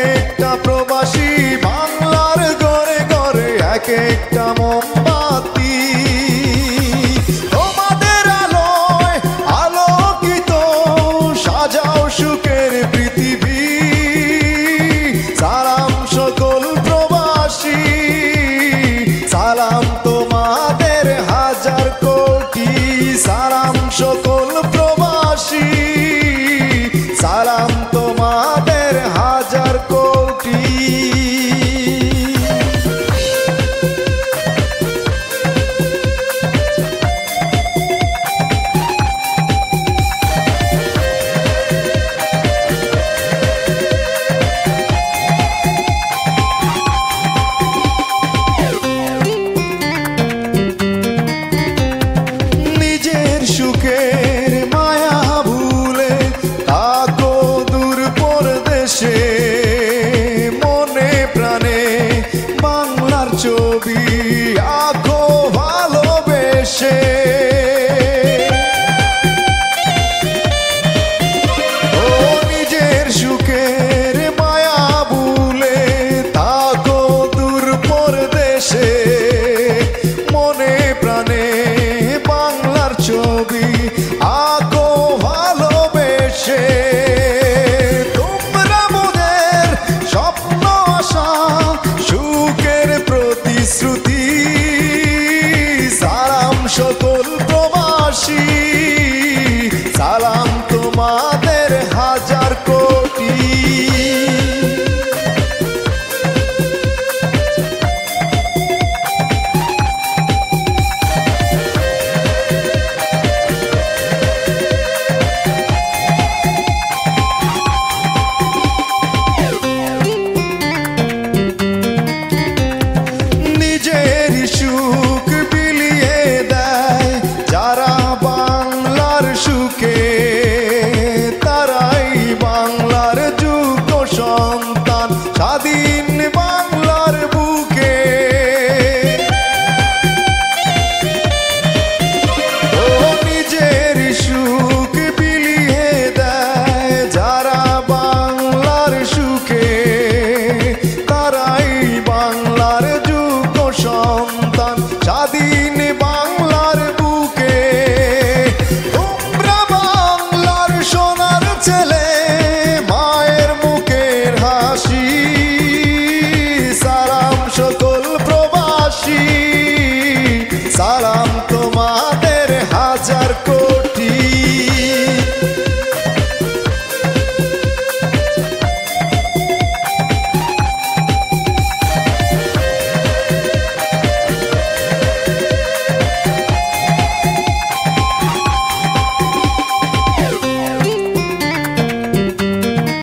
একটা প্রবাসী বাংলার ঘরে ঘরে এক একটা মোমবাতি তোমাদের আলোয় আলোকিত সাজাও সুখের পৃথিবী। সালাম সকল প্রবাসী, সালাম তোমাদের হাজার কোটি। সালাম সকল প্রবাসী, সালাম তোমাদের হাজার কোটি। নিজের সুখের মায়া ভুলে থাকো দূর পরদেশে, মনে প্রাণে বাংলার ছবি আঁকো ভালোবেসে। ও নিজের সুখের মায়া ভুলে থাকো দূর পরদেশে, মনে প্রাণে বাংলার ছবি আঁকো ভালোবেসে। তোমরা মোদের স্বপ্ন আশা সুখের প্রতিশ্রুতি। সালাম সকল প্রবাসী, সালাম তোমাদের হাজার কোটি। নিজের সুখ বিলিয়ে দেয় যারা বাংলার সুখে, তারাই বাংলার যোগ্য সন্তান স্বাধীন বাংলার বুকে। ও নিজের সুখ বিলিয়ে দেয় যারা বাংলার সুখে, তারাই বাংলার যোগ্য সন্তান স্বাধীন বাংলার বুকে। তোমরা বাংলার সোনার ছেলে, মায়ের মুখের হাসি। সালাম সকল প্রবাসী, সালাম তোমাদের হাজার কোটি।